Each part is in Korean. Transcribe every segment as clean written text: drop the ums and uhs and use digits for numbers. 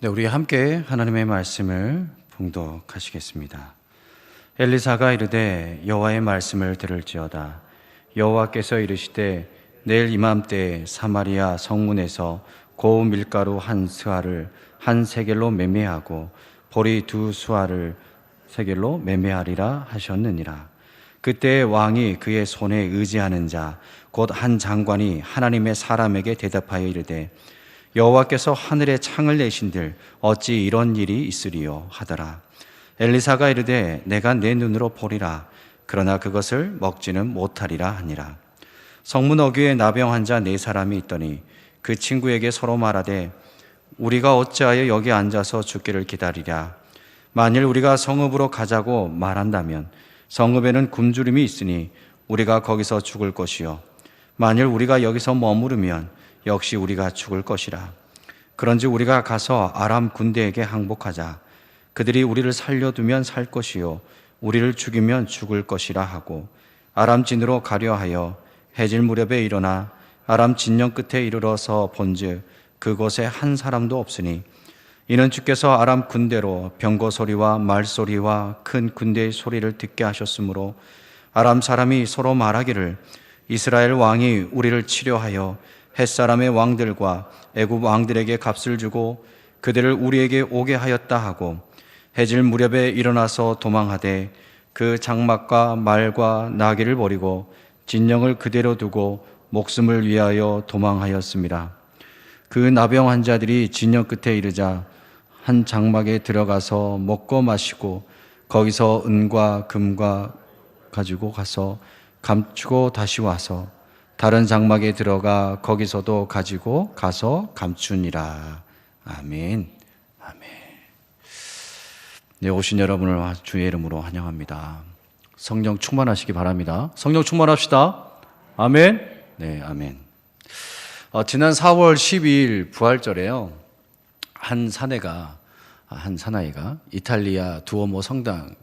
네, 우리 함께 하나님의 말씀을 봉독하시겠습니다. 엘리사가 이르되 여호와의 말씀을 들을지어다. 여호와께서 이르시되 내일 이맘때 사마리아 성문에서 고운 밀가루 한 스아를 한 세겔로 매매하고 보리 두 수아를 세겔로 매매하리라 하셨느니라. 그때 왕이 그의 손에 의지하는 자 곧 한 장관이 하나님의 사람에게 대답하여 이르되 여호와께서 하늘에 창을 내신들 어찌 이런 일이 있으리요 하더라. 엘리사가 이르되 내가 내 눈으로 보리라. 그러나 그것을 먹지는 못하리라 하니라. 성문 어귀에 나병 환자 네 사람이 있더니 그 친구에게 서로 말하되 우리가 어찌하여 여기 앉아서 죽기를 기다리랴. 만일 우리가 성읍으로 가자고 말한다면 성읍에는 굶주림이 있으니 우리가 거기서 죽을 것이요 만일 우리가 여기서 머무르면 역시 우리가 죽을 것이라. 그런즉 우리가 가서 아람 군대에게 항복하자. 그들이 우리를 살려두면 살 것이요 우리를 죽이면 죽을 것이라 하고 아람 진으로 가려 하여 해질 무렵에 일어나 아람 진영 끝에 이르러서 본즉 그곳에 한 사람도 없으니 이는 주께서 아람 군대로 병거 소리와 말 소리와 큰 군대의 소리를 듣게 하셨으므로 아람 사람이 서로 말하기를 이스라엘 왕이 우리를 치려하여 햇사람의 왕들과 애굽 왕들에게 값을 주고 그들을 우리에게 오게 하였다 하고 해질 무렵에 일어나서 도망하되 그 장막과 말과 나귀를 버리고 진영을 그대로 두고 목숨을 위하여 도망하였습니다. 그 나병 환자들이 진영 끝에 이르자 한 장막에 들어가서 먹고 마시고 거기서 은과 금과 가지고 가서 감추고 다시 와서 다른 장막에 들어가 거기서도 가지고 가서 감추니라. 아멘. 아멘. 네, 오신 여러분을 주의 이름으로 환영합니다. 성령 충만하시기 바랍니다. 성령 충만합시다. 아멘. 네, 아멘. 지난 4월 12일 부활절에요. 한 사나이가 이탈리아 두오모 성당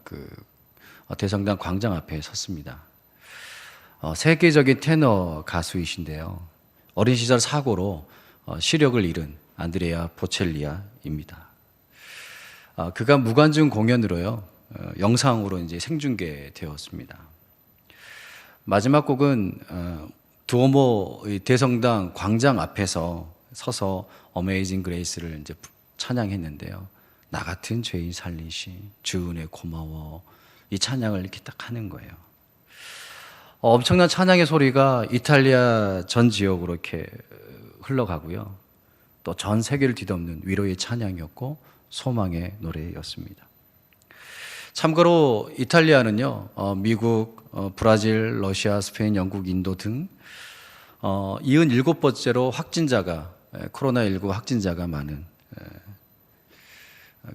대성당 광장 앞에 섰습니다. 세계적인 테너 가수이신데요. 어린 시절 사고로 시력을 잃은 안드레아 보첼리아입니다. 그가 무관중 공연으로요, 영상으로 이제 생중계되었습니다. 마지막 곡은 두오모 대성당 광장 앞에서 서서 어메이징 그레이스를 이제 찬양했는데요. 나 같은 죄인 살리시 주 은혜 고마워, 이 찬양을 이렇게 딱 하는 거예요. 엄청난 찬양의 소리가 이탈리아 전 지역으로 이렇게 흘러가고요. 또 전 세계를 뒤덮는 위로의 찬양이었고 소망의 노래였습니다. 참고로 이탈리아는요, 미국, 브라질, 러시아, 스페인, 영국, 인도 등 77번째로 코로나19 확진자가 많은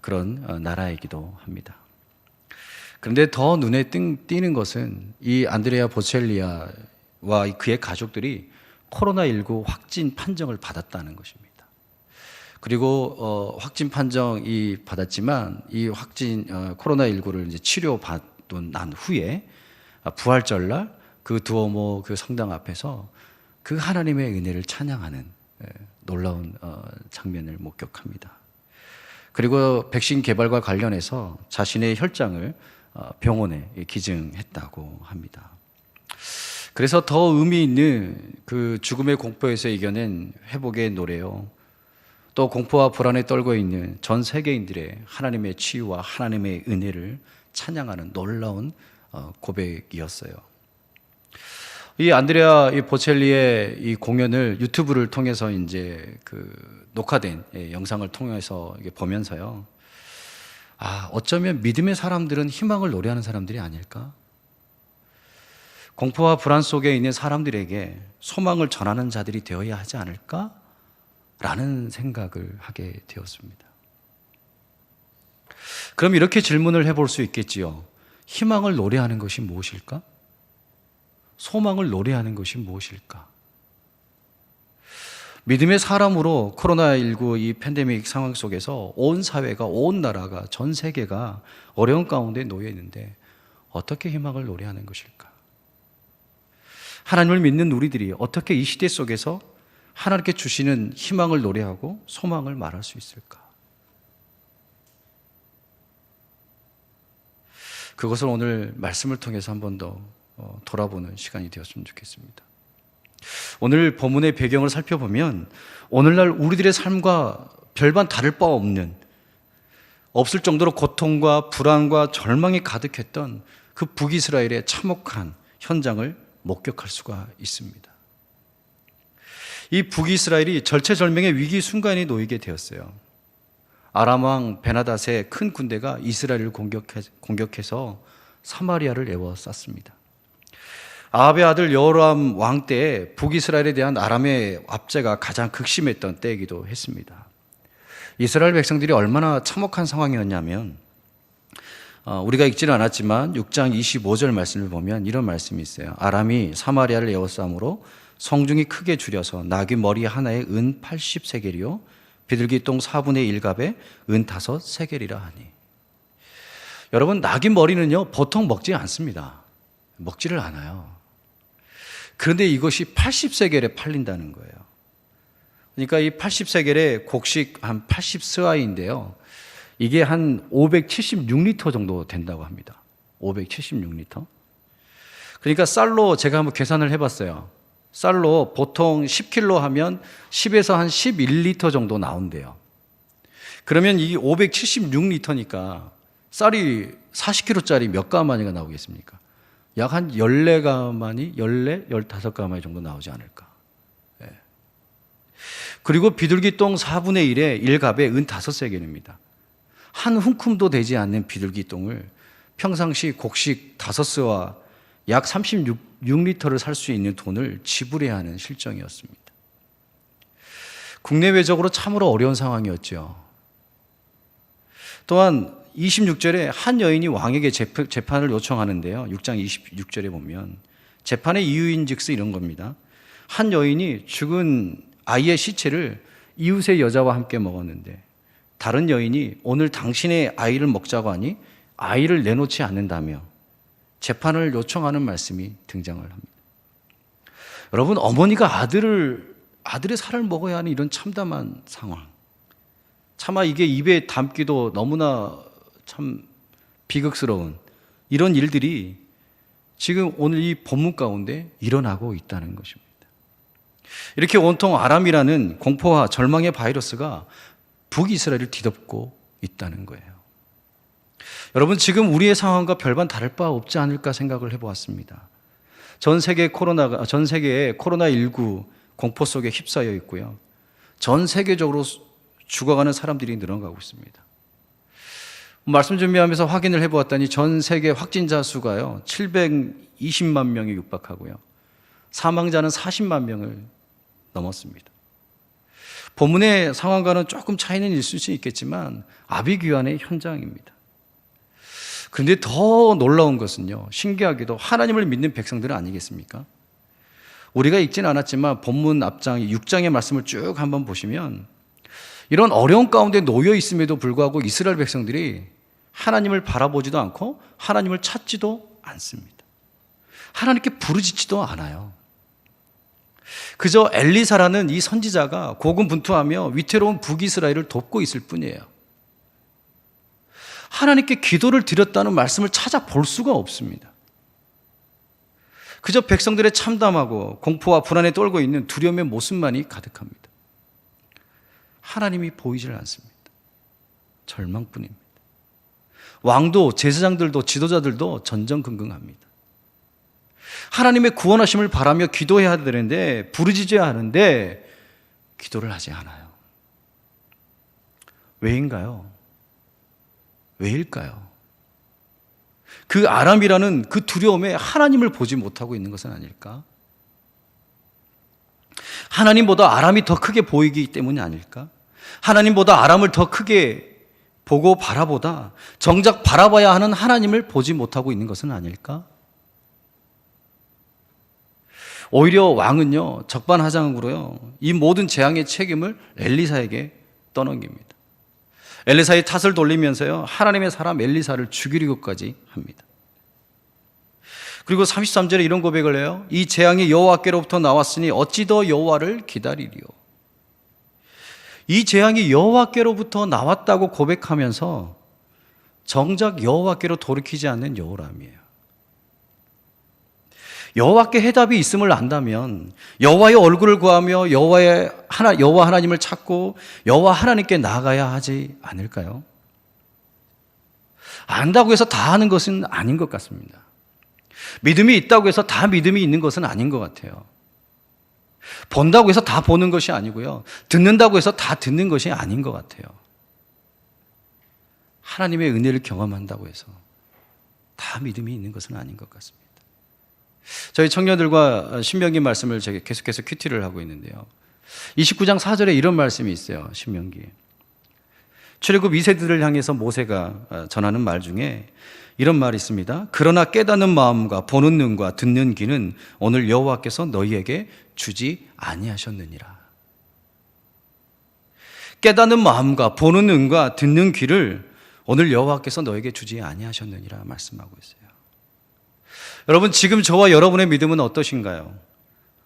그런 나라이기도 합니다. 그런데 더 눈에 띄는 것은 이 안드레아 보첼리아와 그의 가족들이 코로나19 확진 판정을 받았다는 것입니다. 그리고 확진 판정이 받았지만 이 코로나19를 이제 치료받고 난 후에 부활절날 그 두오모 그 성당 앞에서 그 하나님의 은혜를 찬양하는 놀라운 장면을 목격합니다. 그리고 백신 개발과 관련해서 자신의 혈장을 병원에 기증했다고 합니다. 그래서 더 의미 있는 그 죽음의 공포에서 이겨낸 회복의 노래요. 또 공포와 불안에 떨고 있는 전 세계인들의 하나님의 치유와 하나님의 은혜를 찬양하는 놀라운 고백이었어요. 이 안드레아 보첼리의 이 공연을 유튜브를 통해서 이제 녹화된 영상을 통해서 보면서요. 어쩌면 믿음의 사람들은 희망을 노래하는 사람들이 아닐까? 공포와 불안 속에 있는 사람들에게 소망을 전하는 자들이 되어야 하지 않을까? 라는 생각을 하게 되었습니다. 그럼 이렇게 질문을 해볼 수 있겠지요. 희망을 노래하는 것이 무엇일까? 소망을 노래하는 것이 무엇일까? 믿음의 사람으로 코로나19 이 팬데믹 상황 속에서 온 사회가, 온 나라가, 전 세계가 어려운 가운데 놓여 있는데 어떻게 희망을 노래하는 것일까? 하나님을 믿는 우리들이 어떻게 이 시대 속에서 하나님께 주시는 희망을 노래하고 소망을 말할 수 있을까? 그것을 오늘 말씀을 통해서 한 번 더 돌아보는 시간이 되었으면 좋겠습니다. 오늘 본문의 배경을 살펴보면 오늘날 우리들의 삶과 별반 다를 바 없을 정도로 고통과 불안과 절망이 가득했던 그 북이스라엘의 참혹한 현장을 목격할 수가 있습니다. 이 북이스라엘이 절체절명의 위기 순간에 놓이게 되었어요. 아람 왕 베나닷의 큰 군대가 이스라엘을 공격해서 사마리아를 에워쌌습니다. 아합의 아들 여호람 왕 때에 북이스라엘에 대한 아람의 압제가 가장 극심했던 때이기도 했습니다. 이스라엘 백성들이 얼마나 참혹한 상황이었냐면 우리가 읽지는 않았지만 6장 25절 말씀을 보면 이런 말씀이 있어요. 아람이 사마리아를 에워싸므로 성중이 크게 줄여서 나귀 머리 하나에 은 80세겔이요 비둘기 똥 4분의 1갑에 은 5세겔이라 하니. 여러분, 나귀 머리는요 보통 먹지 않습니다. 먹지를 않아요. 그런데 이것이 80세겔에 팔린다는 거예요. 그러니까 이 80세겔의 곡식 한 80스와인데요. 이게 한 576리터 정도 된다고 합니다. 576리터. 그러니까 쌀로 제가 한번 계산을 해봤어요. 쌀로 보통 10kg 하면 10에서 한 11리터 정도 나온대요. 그러면 이 576리터니까 쌀이 40kg짜리 몇 가마니가 나오겠습니까? 약 한 14가마니, 14, 15가마니 정도 나오지 않을까. 예. 그리고 비둘기 똥 4분의 1에 1갑에 은 5세겔입니다. 한 움큼도 되지 않는 비둘기 똥을 평상시 곡식 5스와 약 36리터를 살 수 있는 돈을 지불해야 하는 실정이었습니다. 국내외적으로 참으로 어려운 상황이었죠. 또한 26절에 한 여인이 왕에게 재판을 요청하는데요. 6장 26절에 보면 재판의 이유인즉슨 이런 겁니다. 한 여인이 죽은 아이의 시체를 이웃의 여자와 함께 먹었는데 다른 여인이 오늘 당신의 아이를 먹자고 하니 아이를 내놓지 않는다며 재판을 요청하는 말씀이 등장을 합니다. 여러분, 어머니가 아들의 살을 먹어야 하는 이런 참담한 상황, 차마 이게 입에 담기도 너무나 참 비극스러운 이런 일들이 지금 오늘 이 본문 가운데 일어나고 있다는 것입니다. 이렇게 온통 아람이라는 공포와 절망의 바이러스가 북이스라엘을 뒤덮고 있다는 거예요. 여러분, 지금 우리의 상황과 별반 다를 바 없지 않을까 생각을 해보았습니다. 전 세계에 코로나19 공포 속에 휩싸여 있고요. 전 세계적으로 죽어가는 사람들이 늘어가고 있습니다. 말씀 준비하면서 확인을 해보았더니 전 세계 확진자 수가요 720만 명에 육박하고요. 사망자는 40만 명을 넘었습니다. 본문의 상황과는 조금 차이는 있을 수 있겠지만 아비규환의 현장입니다. 그런데 더 놀라운 것은요, 신기하게도 하나님을 믿는 백성들은 아니겠습니까? 우리가 읽지는 않았지만 본문 앞장 6장의 말씀을 쭉 한번 보시면 이런 어려운 가운데 놓여 있음에도 불구하고 이스라엘 백성들이 하나님을 바라보지도 않고 하나님을 찾지도 않습니다. 하나님께 부르짖지도 않아요. 그저 엘리사라는 이 선지자가 고군분투하며 위태로운 북이스라엘을 돕고 있을 뿐이에요. 하나님께 기도를 드렸다는 말씀을 찾아볼 수가 없습니다. 그저 백성들의 참담하고 공포와 불안에 떨고 있는 두려움의 모습만이 가득합니다. 하나님이 보이질 않습니다. 절망뿐입니다. 왕도 제사장들도 지도자들도 전전긍긍합니다. 하나님의 구원하심을 바라며 기도해야 되는데, 부르짖어야 하는데 기도를 하지 않아요. 왜인가요? 왜일까요? 그 아람이라는 그 두려움에 하나님을 보지 못하고 있는 것은 아닐까? 하나님보다 아람이 더 크게 보이기 때문이 아닐까? 하나님보다 아람을 더 크게 보고 바라보다 정작 바라봐야 하는 하나님을 보지 못하고 있는 것은 아닐까? 오히려 왕은요, 적반하장으로요, 이 모든 재앙의 책임을 엘리사에게 떠넘깁니다. 엘리사의 탓을 돌리면서요, 하나님의 사람 엘리사를 죽이려고까지 합니다. 그리고 33절에 이런 고백을 해요. 이 재앙이 여호와께로부터 나왔으니 어찌 더 여호와를 기다리리요. 이 재앙이 여호와께로부터 나왔다고 고백하면서 정작 여호와께로 돌이키지 않는 여호람이에요. 여호와께 해답이 있음을 안다면 여호와의 얼굴을 구하며 여호와 하나님을 찾고 여호와 하나님께 나아가야 하지 않을까요? 안다고 해서 다 하는 것은 아닌 것 같습니다. 믿음이 있다고 해서 다 믿음이 있는 것은 아닌 것 같아요. 본다고 해서 다 보는 것이 아니고요. 듣는다고 해서 다 듣는 것이 아닌 것 같아요. 하나님의 은혜를 경험한다고 해서 다 믿음이 있는 것은 아닌 것 같습니다. 저희 청년들과 신명기 말씀을 제가 계속해서 큐티를 하고 있는데요. 29장 4절에 이런 말씀이 있어요. 신명기. 출애굽 2세들을 향해서 모세가 전하는 말 중에 이런 말이 있습니다. 그러나 깨닫는 마음과 보는 눈과 듣는 귀는 오늘 여호와께서 너희에게 주지 아니하셨느니라. 깨닫는 마음과 보는 눈과 듣는 귀를 오늘 여호와께서 너에게 주지 아니하셨느니라 말씀하고 있어요. 여러분, 지금 저와 여러분의 믿음은 어떠신가요?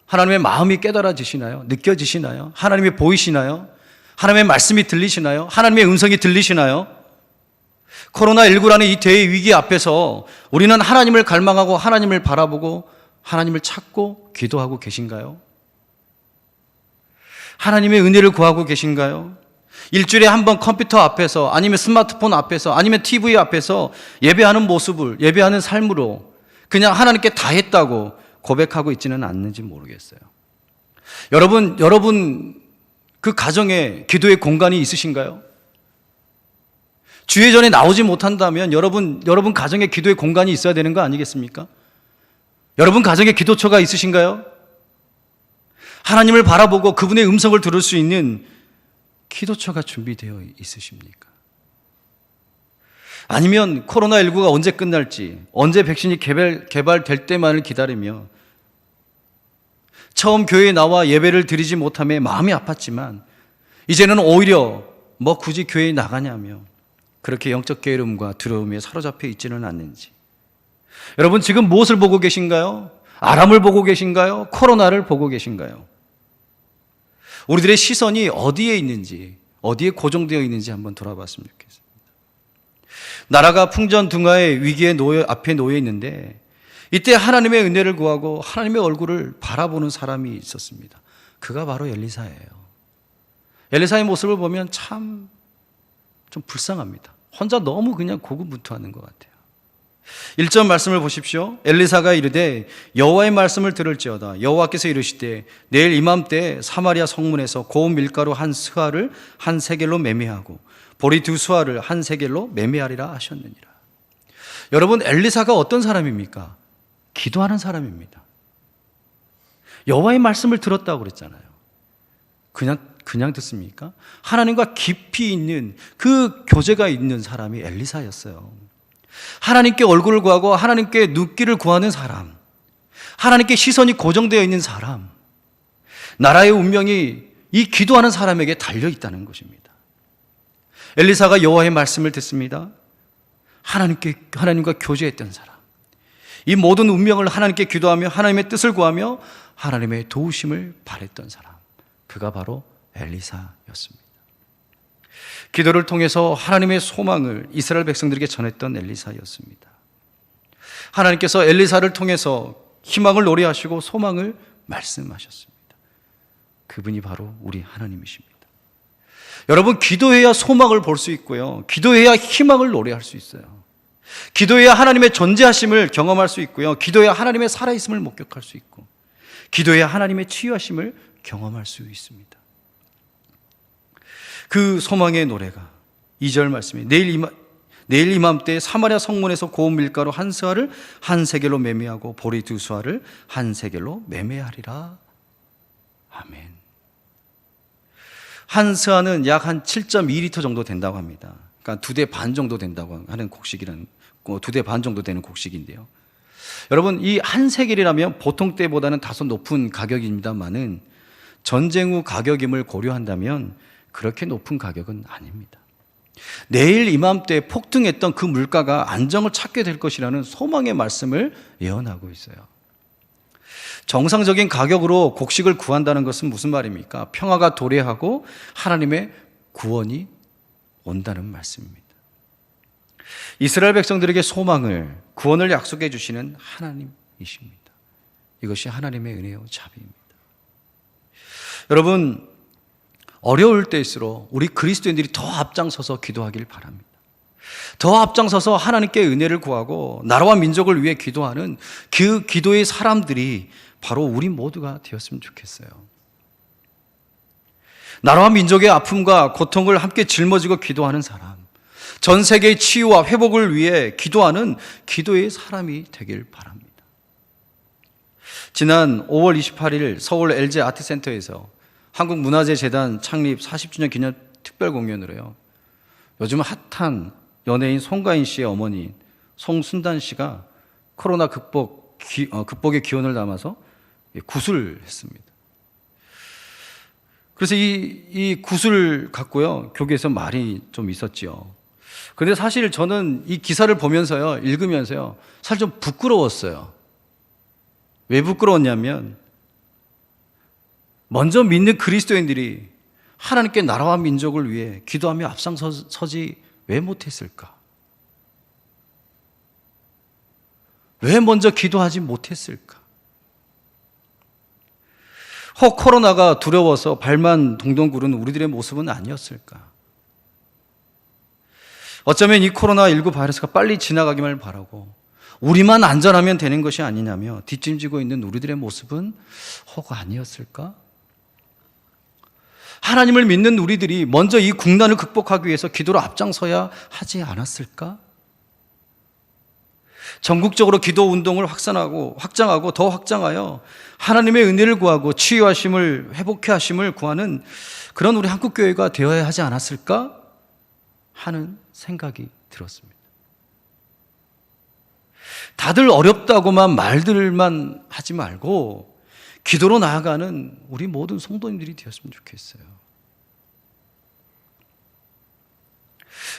하나님의 마음이 깨달아지시나요? 느껴지시나요? 하나님이 보이시나요? 하나님의 말씀이 들리시나요? 하나님의 음성이 들리시나요? 코로나19라는 이 대위기 앞에서 우리는 하나님을 갈망하고 하나님을 바라보고 하나님을 찾고 기도하고 계신가요? 하나님의 은혜를 구하고 계신가요? 일주일에 한 번 컴퓨터 앞에서 아니면 스마트폰 앞에서 아니면 TV 앞에서 예배하는 모습을, 예배하는 삶으로 그냥 하나님께 다 했다고 고백하고 있지는 않는지 모르겠어요. 여러분 그 가정에 기도의 공간이 있으신가요? 주의 전에 나오지 못한다면 여러분 가정에 기도의 공간이 있어야 되는 거 아니겠습니까? 여러분 가정에 기도처가 있으신가요? 하나님을 바라보고 그분의 음성을 들을 수 있는 기도처가 준비되어 있으십니까? 아니면 코로나19가 언제 끝날지, 언제 백신이 개발될 때만을 기다리며 처음 교회에 나와 예배를 드리지 못함에 마음이 아팠지만 이제는 오히려 굳이 교회에 나가냐며 그렇게 영적 게으름과 두려움에 사로잡혀 있지는 않는지. 여러분, 지금 무엇을 보고 계신가요? 아람을 보고 계신가요? 코로나를 보고 계신가요? 우리들의 시선이 어디에 있는지, 어디에 고정되어 있는지 한번 돌아봤으면 좋겠습니다. 나라가 풍전등화의 위기에 앞에 놓여 있는데 이때 하나님의 은혜를 구하고 하나님의 얼굴을 바라보는 사람이 있었습니다. 그가 바로 엘리사예요. 엘리사의 모습을 보면 참 좀 불쌍합니다. 혼자 너무 그냥 고군분투하는 것 같아요. 1절 말씀을 보십시오. 엘리사가 이르되 여호와의 말씀을 들을지어다. 여호와께서 이르시되 내일 이맘때 사마리아 성문에서 고운 밀가루 한 스아를 한 세겔로 매매하고 보리 두 수아를 한 세겔로 매매하리라 하셨느니라. 여러분, 엘리사가 어떤 사람입니까? 기도하는 사람입니다. 여호와의 말씀을 들었다고 그랬잖아요. 그냥 듣습니까? 하나님과 깊이 있는 그 교제가 있는 사람이 엘리사였어요. 하나님께 얼굴을 구하고 하나님께 눕기를 구하는 사람, 하나님께 시선이 고정되어 있는 사람, 나라의 운명이 이 기도하는 사람에게 달려있다는 것입니다. 엘리사가 여호와의 말씀을 듣습니다. 하나님과 교제했던 사람, 이 모든 운명을 하나님께 기도하며 하나님의 뜻을 구하며 하나님의 도우심을 바랬던 사람, 그가 바로 엘리사였습니다. 기도를 통해서 하나님의 소망을 이스라엘 백성들에게 전했던 엘리사였습니다. 하나님께서 엘리사를 통해서 희망을 노래하시고 소망을 말씀하셨습니다. 그분이 바로 우리 하나님이십니다. 여러분, 기도해야 소망을 볼 수 있고요, 기도해야 희망을 노래할 수 있어요. 기도해야 하나님의 존재하심을 경험할 수 있고요, 기도해야 하나님의 살아있음을 목격할 수 있고, 기도해야 하나님의 치유하심을 경험할 수 있습니다. 그 소망의 노래가 2절 말씀이 내일 이맘때 사마리아 성문에서 고운 밀가루 한 스아를 한 세겔로 매매하고 보리 두 수아를 한 세겔로 매매하리라. 아멘. 한 스아는 약 한 7.2리터 정도 된다고 합니다. 그러니까 2대 반 정도 된다고 하는 곡식이라는, 2대 반 정도 되는 곡식인데요. 여러분, 이 한 세겔이라면 보통 때보다는 다소 높은 가격입니다만은 전쟁 후 가격임을 고려한다면 그렇게 높은 가격은 아닙니다. 내일 이맘때 폭등했던 그 물가가 안정을 찾게 될 것이라는 소망의 말씀을 예언하고 있어요. 정상적인 가격으로 곡식을 구한다는 것은 무슨 말입니까? 평화가 도래하고 하나님의 구원이 온다는 말씀입니다. 이스라엘 백성들에게 소망을, 구원을 약속해 주시는 하나님이십니다. 이것이 하나님의 은혜요 자비입니다. 여러분, 어려울 때일수록 우리 그리스도인들이 더 앞장서서 기도하길 바랍니다. 더 앞장서서 하나님께 은혜를 구하고 나라와 민족을 위해 기도하는 그 기도의 사람들이 바로 우리 모두가 되었으면 좋겠어요. 나라와 민족의 아픔과 고통을 함께 짊어지고 기도하는 사람, 전 세계의 치유와 회복을 위해 기도하는 기도의 사람이 되길 바랍니다. 지난 5월 28일 서울 LG 아트센터에서 한국문화재재단 창립 40주년 기념 특별 공연으로요, 요즘 핫한 연예인 송가인 씨의 어머니 송순단 씨가 코로나 극복의 기원을 담아서 굿을 했습니다. 그래서 이 굿을 갖고요, 교계에서 말이 좀 있었지요. 그런데 사실 저는 이 기사를 보면서요, 읽으면서요, 사실 좀 부끄러웠어요. 왜 부끄러웠냐면, 먼저 믿는 그리스도인들이 하나님께 나라와 민족을 위해 기도하며 앞장서지 왜 못했을까? 왜 먼저 기도하지 못했을까? 혹 코로나가 두려워서 발만 동동 구른 우리들의 모습은 아니었을까? 어쩌면 이 코로나19 바이러스가 빨리 지나가기만 바라고 우리만 안전하면 되는 것이 아니냐며 뒷짐지고 있는 우리들의 모습은 혹 아니었을까? 하나님을 믿는 우리들이 먼저 이 국난을 극복하기 위해서 기도로 앞장서야 하지 않았을까? 전국적으로 기도 운동을 확장하고 더 확장하여 하나님의 은혜를 구하고 치유하심을, 회복해 하심을 구하는 그런 우리 한국교회가 되어야 하지 않았을까 하는 생각이 들었습니다. 다들 어렵다고만 말들만 하지 말고 기도로 나아가는 우리 모든 성도님들이 되었으면 좋겠어요.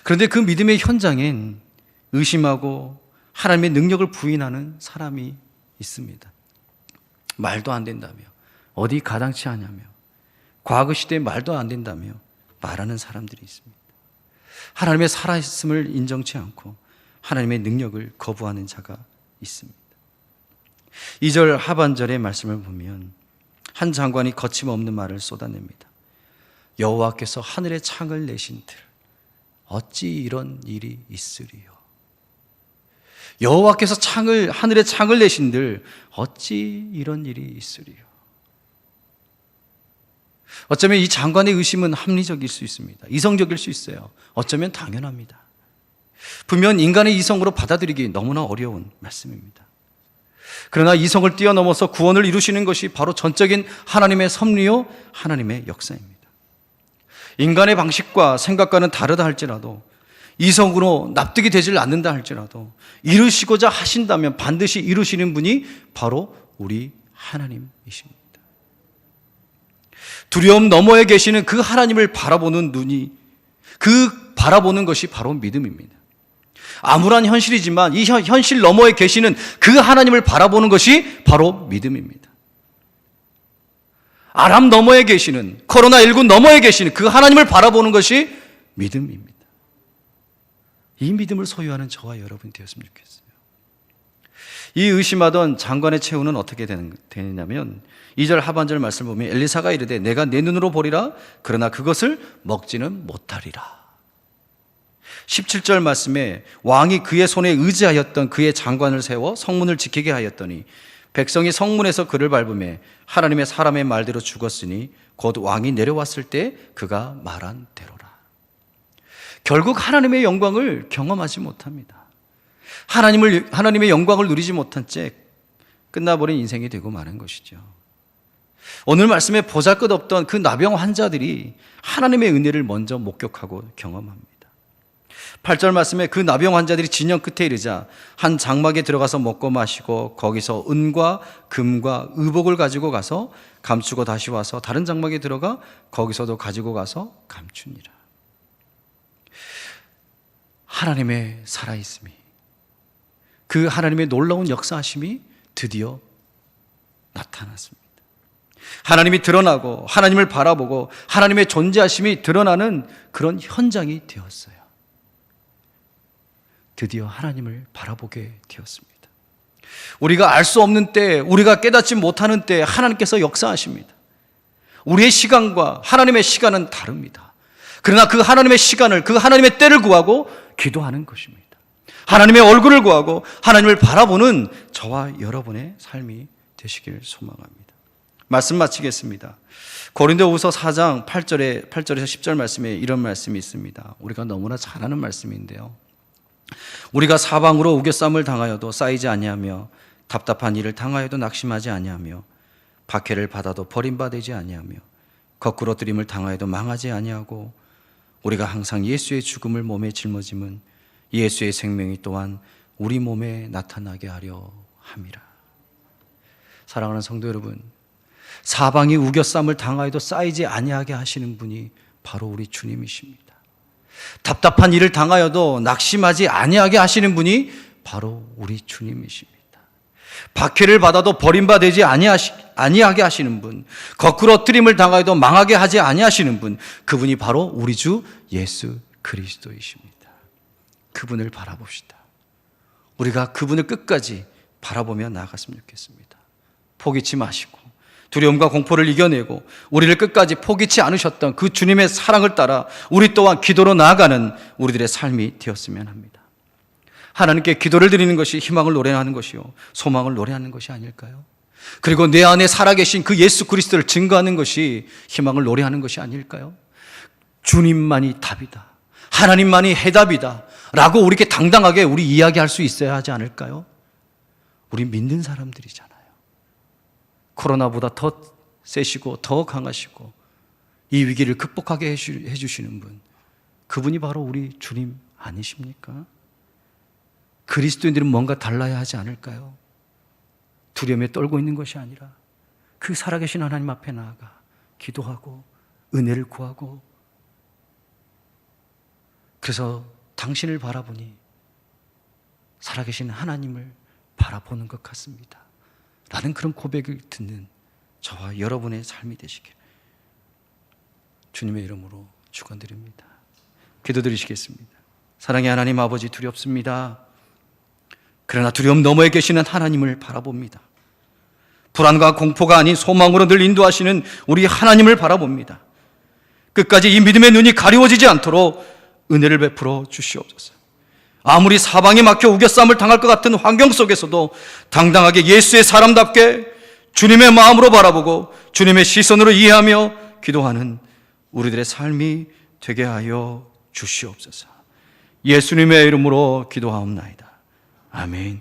그런데 그 믿음의 현장엔 의심하고 하나님의 능력을 부인하는 사람이 있습니다. 말도 안 된다며, 어디 가당치 않냐며, 과거 시대에 말도 안 된다며 말하는 사람들이 있습니다. 하나님의 살아있음을 인정치 않고 하나님의 능력을 거부하는 자가 있습니다. 2절 하반절의 말씀을 보면 한 장관이 거침없는 말을 쏟아냅니다. 여호와께서 하늘의 창을 내신들 어찌 이런 일이 있으리요. 여호와께서 하늘의 창을 내신들 어찌 이런 일이 있으리요. 어쩌면 이 장관의 의심은 합리적일 수 있습니다. 이성적일 수 있어요. 어쩌면 당연합니다. 분명 인간의 이성으로 받아들이기 너무나 어려운 말씀입니다. 그러나 이성을 뛰어넘어서 구원을 이루시는 것이 바로 전적인 하나님의 섭리요, 하나님의 역사입니다. 인간의 방식과 생각과는 다르다 할지라도, 이성으로 납득이 되질 않는다 할지라도 이루시고자 하신다면 반드시 이루시는 분이 바로 우리 하나님이십니다. 두려움 너머에 계시는 그 하나님을 바라보는 눈이, 그 바라보는 것이 바로 믿음입니다. 암울한 현실이지만 이 현실 너머에 계시는 그 하나님을 바라보는 것이 바로 믿음입니다. 아람 너머에 계시는, 코로나19 너머에 계시는 그 하나님을 바라보는 것이 믿음입니다. 이 믿음을 소유하는 저와 여러분이 되었으면 좋겠어요. 이 의심하던 장관의 최후는 어떻게 되느냐면 2절 하반절 말씀을 보면 엘리사가 이르되 내가 내 눈으로 보리라 그러나 그것을 먹지는 못하리라. 17절 말씀에 왕이 그의 손에 의지하였던 그의 장관을 세워 성문을 지키게 하였더니 백성이 성문에서 그를 밟으며 하나님의 사람의 말대로 죽었으니 곧 왕이 내려왔을 때 그가 말한 대로라. 결국 하나님의 영광을 경험하지 못합니다. 하나님의 영광을 누리지 못한 채 끝나버린 인생이 되고 마는 것이죠. 오늘 말씀에 보잘것없던 그 나병 환자들이 하나님의 은혜를 먼저 목격하고 경험합니다. 8절 말씀에 그 나병 환자들이 진영 끝에 이르자 한 장막에 들어가서 먹고 마시고 거기서 은과 금과 의복을 가지고 가서 감추고 다시 와서 다른 장막에 들어가 거기서도 가지고 가서 감추니라. 하나님의 살아있음이, 그 하나님의 놀라운 역사하심이 드디어 나타났습니다. 하나님이 드러나고 하나님을 바라보고 하나님의 존재하심이 드러나는 그런 현장이 되었어요. 드디어 하나님을 바라보게 되었습니다. 우리가 알 수 없는 때, 우리가 깨닫지 못하는 때 하나님께서 역사하십니다. 우리의 시간과 하나님의 시간은 다릅니다. 그러나 그 하나님의 시간을, 그 하나님의 때를 구하고 기도하는 것입니다. 하나님의 얼굴을 구하고 하나님을 바라보는 저와 여러분의 삶이 되시길 소망합니다. 말씀 마치겠습니다. 고린도후서 4장 8절에서 10절 말씀에 이런 말씀이 있습니다. 우리가 너무나 잘 아는 말씀인데요. 우리가 사방으로 우겨쌈을 당하여도 쌓이지 아니하며 답답한 일을 당하여도 낙심하지 아니하며 박해를 받아도 버림받지 아니하며 거꾸로 뜨림을 당하여도 망하지 아니하고 우리가 항상 예수의 죽음을 몸에 짊어짐은 예수의 생명이 또한 우리 몸에 나타나게 하려 함이라. 사랑하는 성도 여러분, 사방이 우겨쌈을 당하여도 쌓이지 아니하게 하시는 분이 바로 우리 주님이십니다. 답답한 일을 당하여도 낙심하지 아니하게 하시는 분이 바로 우리 주님이십니다. 박해를 받아도 버림받지 아니하게 하시는 분, 거꾸로 뜨림을 당하여도 망하게 하지 아니하시는 분, 그분이 바로 우리 주 예수 그리스도이십니다. 그분을 바라봅시다. 우리가 그분을 끝까지 바라보며 나아갔으면 좋겠습니다. 포기치 마시고 두려움과 공포를 이겨내고 우리를 끝까지 포기치 않으셨던 그 주님의 사랑을 따라 우리 또한 기도로 나아가는 우리들의 삶이 되었으면 합니다. 하나님께 기도를 드리는 것이 희망을 노래하는 것이요 소망을 노래하는 것이 아닐까요? 그리고 내 안에 살아계신 그 예수 그리스도를 증거하는 것이 희망을 노래하는 것이 아닐까요? 주님만이 답이다, 하나님만이 해답이다 라고 우리에게 당당하게 우리 이야기할 수 있어야 하지 않을까요? 우리 믿는 사람들이잖아요. 코로나보다 더 세시고 더 강하시고 이 위기를 극복하게 해주시는 분, 그분이 바로 우리 주님 아니십니까? 그리스도인들은 뭔가 달라야 하지 않을까요? 두려움에 떨고 있는 것이 아니라 그 살아계신 하나님 앞에 나아가 기도하고 은혜를 구하고, 그래서 당신을 바라보니 살아계신 하나님을 바라보는 것 같습니다 라는 그런 고백을 듣는 저와 여러분의 삶이 되시길 주님의 이름으로 축원드립니다. 기도드리시겠습니다. 사랑의 하나님 아버지, 두렵습니다. 그러나 두려움 너머에 계시는 하나님을 바라봅니다. 불안과 공포가 아닌 소망으로 늘 인도하시는 우리 하나님을 바라봅니다. 끝까지 이 믿음의 눈이 가리워지지 않도록 은혜를 베풀어 주시옵소서. 아무리 사방에 막혀 우겨쌈을 당할 것 같은 환경 속에서도 당당하게 예수의 사람답게 주님의 마음으로 바라보고 주님의 시선으로 이해하며 기도하는 우리들의 삶이 되게 하여 주시옵소서. 예수님의 이름으로 기도하옵나이다. 아멘.